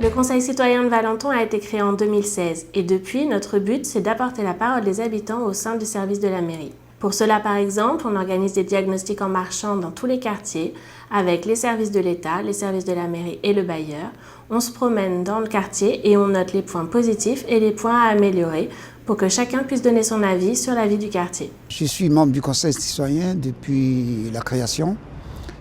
Le Conseil citoyen de Valenton a été créé en 2016 et depuis, notre but, c'est d'apporter la parole des habitants au sein du service de la mairie. Pour cela, par exemple, on organise des diagnostics en marchant dans tous les quartiers avec les services de l'État, les services de la mairie et le bailleur. On se promène dans le quartier et on note les points positifs et les points à améliorer pour que chacun puisse donner son avis sur la vie du quartier. Je suis membre du Conseil citoyen depuis la création.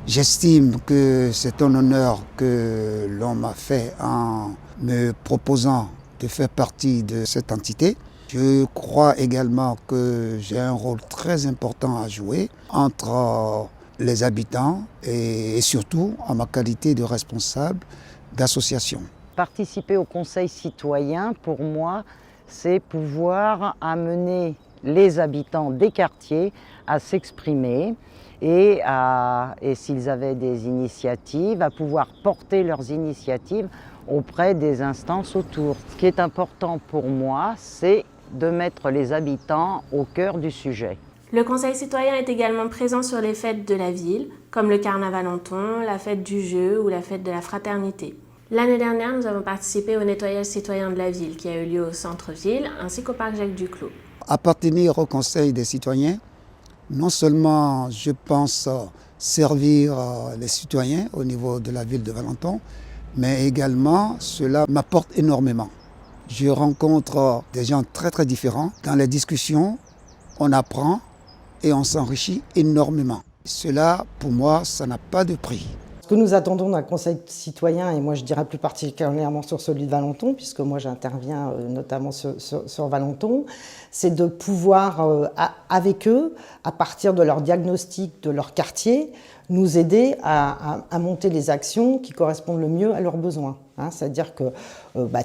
J'estime que c'est un honneur que l'on m'a fait en me proposant de faire partie de cette entité. Je crois également que j'ai un rôle très important à jouer entre les habitants et surtout en ma qualité de responsable d'association. Participer au Conseil citoyen, pour moi, c'est pouvoir amener les habitants des quartiers à s'exprimer et s'ils avaient des initiatives, à pouvoir porter leurs initiatives auprès des instances autour. Ce qui est important pour moi, c'est de mettre les habitants au cœur du sujet. Le Conseil citoyen est également présent sur les fêtes de la ville, comme le Carnaval Valenton, la fête du jeu ou la fête de la fraternité. L'année dernière, nous avons participé au nettoyage citoyen de la ville qui a eu lieu au centre-ville ainsi qu'au parc Jacques Duclos. Appartenir au Conseil des citoyens, non seulement je pense servir les citoyens au niveau de la ville de Valenton, mais également cela m'apporte énormément. Je rencontre des gens très très différents. Dans les discussions, on apprend et on s'enrichit énormément. Cela, pour moi, ça n'a pas de prix. Ce que nous attendons d'un conseil citoyen, et moi je dirais plus particulièrement sur celui de Valenton, puisque moi j'interviens notamment sur Valenton, c'est de pouvoir, avec eux, à partir de leur diagnostic, de leur quartier, nous aider à monter les actions qui correspondent le mieux à leurs besoins. C'est-à-dire que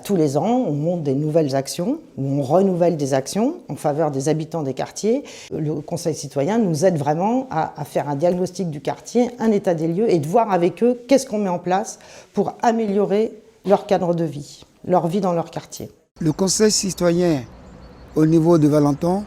tous les ans, on monte des nouvelles actions, ou on renouvelle des actions en faveur des habitants des quartiers. Le Conseil citoyen nous aide vraiment à faire un diagnostic du quartier, un état des lieux, et de voir avec eux qu'est-ce qu'on met en place pour améliorer leur cadre de vie, leur vie dans leur quartier. Le Conseil citoyen au niveau de Valenton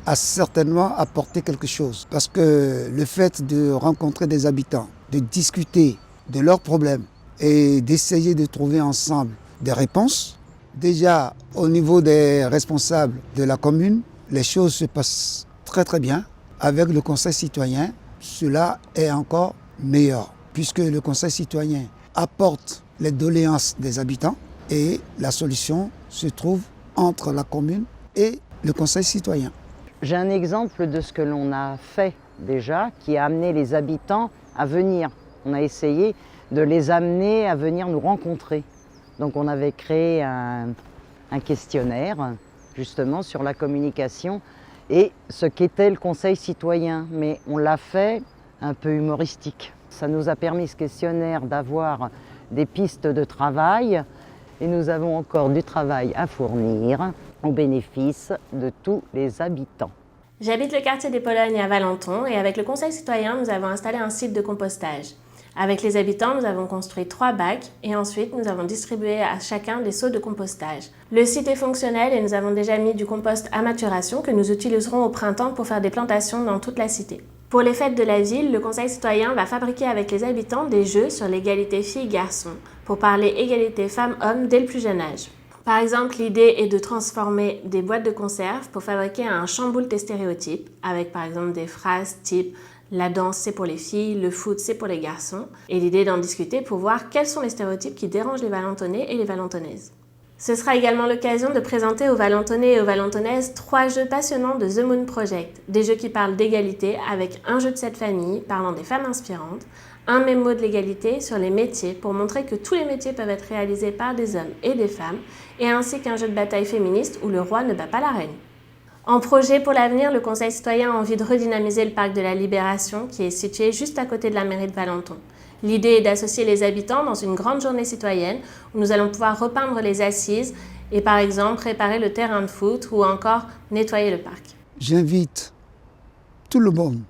a certainement apporté quelque chose. Parce que le fait de rencontrer des habitants, de discuter de leurs problèmes et d'essayer de trouver ensemble des réponses, déjà au niveau des responsables de la commune, les choses se passent très très bien. Avec le Conseil citoyen, cela est encore meilleur, puisque le Conseil citoyen apporte les doléances des habitants et la solution se trouve entre la commune et le Conseil citoyen. J'ai un exemple de ce que l'on a fait déjà, qui a amené les habitants à venir. On a essayé de les amener à venir nous rencontrer. Donc on avait créé un questionnaire, justement, sur la communication et ce qu'était le Conseil citoyen. Mais on l'a fait un peu humoristique. Ça nous a permis, ce questionnaire, d'avoir des pistes de travail et nous avons encore du travail à fournir au bénéfice de tous les habitants. J'habite le quartier des Polognes à Valenton et avec le Conseil citoyen, nous avons installé un site de compostage. Avec les habitants, nous avons construit 3 bacs et ensuite nous avons distribué à chacun des seaux de compostage. Le site est fonctionnel et nous avons déjà mis du compost à maturation que nous utiliserons au printemps pour faire des plantations dans toute la cité. Pour les fêtes de la ville, le Conseil citoyen va fabriquer avec les habitants des jeux sur l'égalité filles-garçons pour parler égalité femmes-hommes dès le plus jeune âge. Par exemple, l'idée est de transformer des boîtes de conserve pour fabriquer un chamboule des stéréotypes, avec par exemple des phrases type « la danse c'est pour les filles, le foot c'est pour les garçons », et l'idée d'en discuter pour voir quels sont les stéréotypes qui dérangent les Valentonnais et les Valentonnaises. Ce sera également l'occasion de présenter aux Valentonnais et aux Valentonnaises 3 jeux passionnants de The Moon Project, des jeux qui parlent d'égalité avec un jeu de cette famille parlant des femmes inspirantes, un mémo de l'égalité sur les métiers pour montrer que tous les métiers peuvent être réalisés par des hommes et des femmes, et ainsi qu'un jeu de bataille féministe où le roi ne bat pas la reine. En projet pour l'avenir, le Conseil citoyen a envie de redynamiser le parc de la Libération qui est situé juste à côté de la mairie de Valenton. L'idée est d'associer les habitants dans une grande journée citoyenne où nous allons pouvoir repeindre les assises et par exemple réparer le terrain de foot ou encore nettoyer le parc. J'invite tout le monde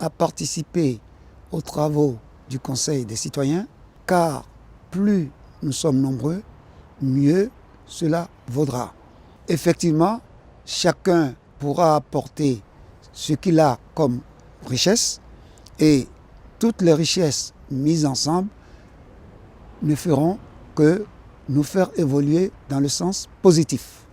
à participer aux travaux du Conseil des citoyens, car plus nous sommes nombreux, mieux cela vaudra. Effectivement, chacun pourra apporter ce qu'il a comme richesse et toutes les richesses mises ensemble ne feront que nous faire évoluer dans le sens positif.